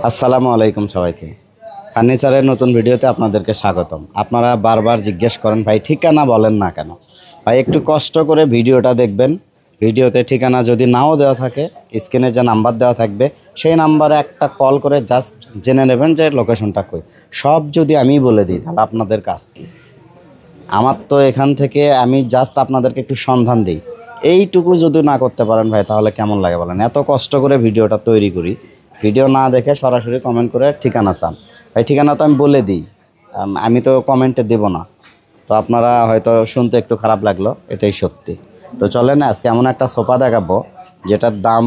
আসসালামু আলাইকুম সবাইকে। ফার্নিচারের নতুন ভিডিওতে আপনাদেরকে স্বাগতম। আপনারা বারবার জিজ্ঞেস করেন ভাই ঠিকানা বলেন না কেন। ভাই একটু কষ্ট করে ভিডিওটা দেখবেন। ভিডিওতে ঠিকানা যদি নাও দেওয়া থাকে, স্ক্রিনে যে নাম্বার দেওয়া থাকবে সেই নাম্বারে একটা কল করে জাস্ট জেনে নেবেন যে লোকেশনটা কই। সব যদি আমি বলে দিই তাহলে আপনাদের কাজ কী? আমার তো এখান থেকে আমি জাস্ট আপনাদেরকে একটু সন্ধান দিই, এইটুকু যদি না করতে পারেন ভাই তাহলে কেমন লাগে বলেন? এত কষ্ট করে ভিডিওটা তৈরি করি, ভিডিও না দেখে সরাসরি কমেন্ট করে ঠিকানা চান। ভাই ঠিকানা তো আমি বলে দিই, আমি তো কমেন্টে দেব না। তো আপনারা হয়তো শুনতে একটু খারাপ লাগলো, এটাই সত্যি। তো চলেন আজকে এমন একটা সোফা দেখাবো যেটার দাম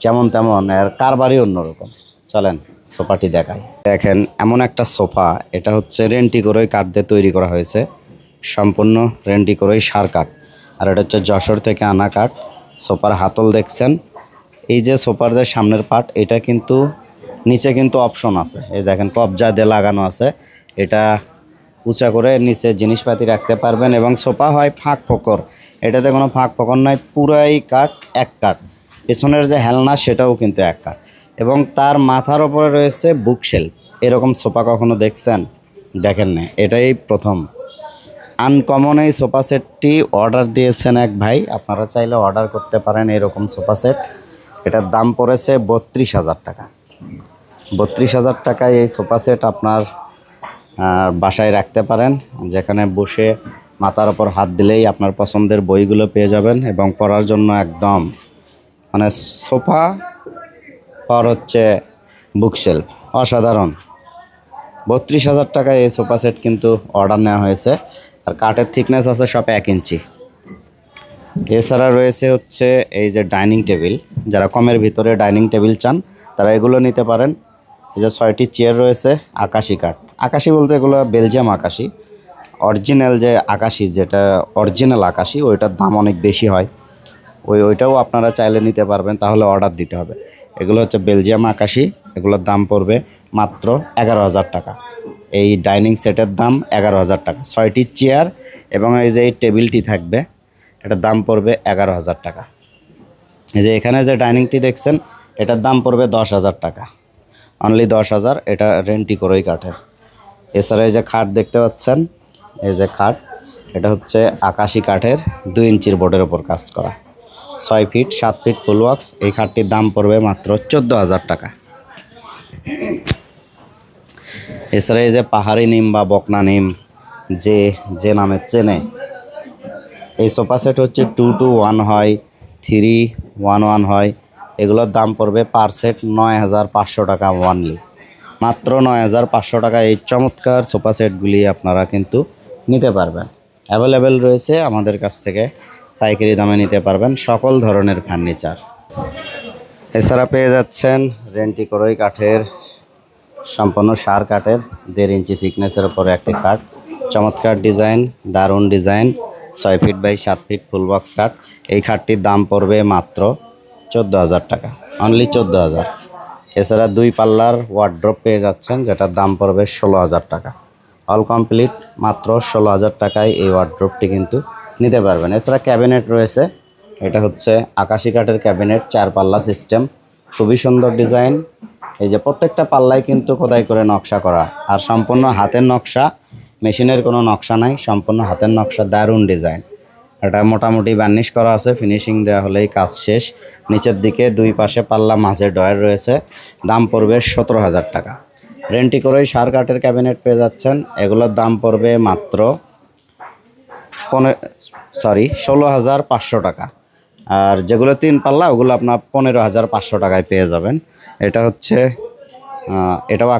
যেমন তেমন, এর কারবারই অন্যরকম। চলেন সোফাটি দেখাই। দেখেন এমন একটা সোফা, এটা হচ্ছে রেন্টি করেই কাঠ দিয়ে তৈরি করা হয়েছে, সম্পূর্ণ রেন্টি করেই সার কাঠ। আর এটা হচ্ছে যশোর থেকে আনা কাঠ। সোফার হাতল দেখছেন, এই যে সোফার যে সামনের পার্ট, এটা কিন্তু নিচে কিন্তু অপশন আছে, এই দেখেন কবজা দিয়ে লাগানো আছে। এটা উঁচা করে নিচে জিনিসপাতি রাখতে পারবেন এবং সোফা হয় ফাঁক ফোকর, এটাতে কোনো ফাঁক ফোকর নয়, পুরাই কাঠ, এক কাঠ। পেছনের যে হেলনা সেটাও কিন্তু এক কাঠ এবং তার মাথার ওপরে রয়েছে বুকশেলফ। এরকম সোফা কখনো দেখছেন? দেখেন না, এটাই প্রথম। আনকমন এই সোফা সেটটি অর্ডার দিয়েছেন এক ভাই, আপনারা চাইলে অর্ডার করতে পারেন এরকম সোফা সেট। এটার দাম পড়েছে 32,000 টাকা। 32,000 টাকায় এই সোফা সেট আপনার বাসায় রাখতে পারেন, যেখানে বসে মাথার ওপর হাত দিলেই আপনার পছন্দের বইগুলো পেয়ে যাবেন এবং পড়ার জন্য একদম মানে সোফা আর হচ্ছে বুকশেলফ, অসাধারণ। 32,000 টাকায় এই সোফা সেট কিন্তু অর্ডার নেওয়া হয়েছে। আর কাঠের থিকনেস আছে সব 1 ইঞ্চি। এছাড়া রয়েছে হচ্ছে এই যে ডাইনিং টেবিল, যারা কমের ভিতরে ডাইনিং টেবিল চান তারা এগুলো নিতে পারেন। এই যে 6টি চেয়ার রয়েছে আকাশি কাঠ, আকাশি বলতে এগুলো বেলজিয়াম আকাশি। অরিজিনাল যে আকাশি, যেটা অরিজিনাল আকাশি, ওইটার দাম অনেক বেশি হয়। ওইটাও আপনারা চাইলে নিতে পারবেন, তাহলে অর্ডার দিতে হবে। এগুলো হচ্ছে বেলজিয়াম আকাশি, এগুলোর দাম পড়বে মাত্র 11,000 টাকা। এই ডাইনিং সেটের দাম 11,000 টাকা। 6টি চেয়ার এবং এই যে এই টেবিলটি থাকবে, এটার দাম পড়বে 11,000 টাকা। এই যে এখানে যে ডাইনিংটি দেখছেন, এটার দাম পড়বে 10,000 টাকা, অনলি 10,000। এটা রেন্টি করেই কাঠের। এছাড়া এই যে খাট দেখতে পাচ্ছেন, এই যে খাট, এটা হচ্ছে আকাশি কাঠের 2 ইঞ্চির বোর্ডের ওপর কাজ করা, 6 ফিট 7 ফিট ফুল ওয়াক্স। এই খাটটির দাম পড়বে মাত্র 14,000 টাকা। এছাড়া এই যে পাহাড়ি নিম বা বকনা নিম, যে নামে চেনে, এই সোফা সেট হচ্ছে 2-1 হয়, 3-1 হয়। এগুলোর দাম পড়বে পার সেট 9,500 টাকা ওয়ানলি, মাত্র 9,500 টাকা। এই চমৎকার সোফা সেটগুলি আপনারা কিন্তু নিতে পারবেন। অ্যাভেলেবেল রয়েছে আমাদের কাছ থেকে, পাইকারি দামে নিতে পারবেন সকল ধরনের ফার্নিচার। এছাড়া পেয়ে যাচ্ছেন রেন্টি করেই কাঠের, সম্পূর্ণ সার কাঠের 1.5 ইঞ্চি থিকনেসের ওপরে একটি খাট, চমৎকার ডিজাইন, দারুণ design, 6 feet by 7 feet full box কাঠ। এই খাটটির দাম পড়বে মাত্র 14,000 টাকা, অনলি 14,000। এছাড়া 2 পাল্লার ওয়ার্ড্রপ পেয়ে যাচ্ছেন, যেটার দাম পড়বে 16,000 টাকা। অল কমপ্লিট মাত্র 16,000 টাকায় এই ওয়ার্ড্রপটি কিন্তু নিতে পারবেন। এছাড়া ক্যাবিনেট রয়েছে, এটা হচ্ছে আকাশি কাঠের ক্যাবিনেট, 4 পাল্লা সিস্টেম, খুবই সুন্দর ডিজাইন। এই যে প্রত্যেকটা পাল্লায় কিন্তু খোদাই করে নকশা করা, আর সম্পূর্ণ হাতের নকশা, মেশিনের কোনো নকশা নাই, সম্পূর্ণ হাতের নকশা, দারুণ ডিজাইন। এটা মোটামুটি বার্নিশ করা আছে, ফিনিশিং দেওয়া হলেই কাজ শেষ। নিচের দিকে 2 পাশে পাল্লা, মাঝে ডয়ার রয়েছে, দাম পড়বে 17,000 টাকা। রেন্টি করেই সার কাঠের ক্যাবিনেট পেয়ে যাচ্ছেন, এগুলোর দাম পড়বে মাত্র 16,500 টাকা। আর যেগুলো 3 পাল্লা ওগুলো আপনার 15,500 টাকায় পেয়ে যাবেন। এটা হচ্ছে এটাও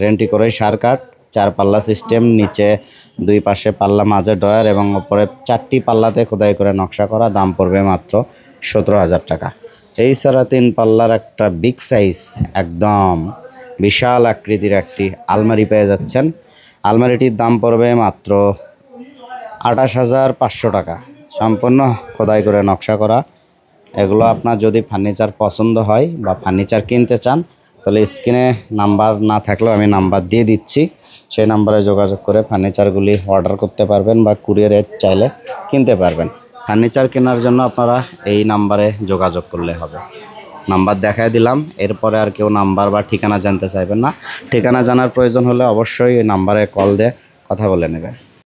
রেন্টি করেই সার কাঠ, 4 পাল্লা সিস্টেম, নিচে 2 পাশে পাল্লা, মাঝে ডয়ার এবং ওপরে 4টি পাল্লাতে খোদাই করে নকশা করা, দাম পড়বে মাত্র 17,000 টাকা। এই ছাড়া 3 পাল্লার একটা বিগ সাইজ, একদম বিশাল আকৃতির একটি আলমারি পেয়ে যাচ্ছেন। আলমারিটির দাম পড়বে মাত্র 28,500 টাকা, সম্পূর্ণ খোদাই করে নকশা করা। এগুলো আপনার যদি ফার্নিচার পছন্দ হয় বা ফার্নিচার কিনতে চান, তাহলে স্ক্রিনে নাম্বার না থাকলেও আমি নাম্বার দিয়ে দিচ্ছি, সেই নাম্বারে যোগাযোগ করে ফার্নিচারগুলি অর্ডার করতে পারবেন বা কুরিয়ারে চাইলে কিনতে পারবেন। ফার্নিচার কেনার জন্য আপনারা এই নাম্বারে যোগাযোগ করলে হবে। নাম্বার দেখায় দিলাম, এরপরে আর কেউ নাম্বার বা ঠিকানা জানতে চাইবেন না। ঠিকানা জানার প্রয়োজন হলে অবশ্যই এই নাম্বারে কল দিয়ে কথা বলে নেবেন।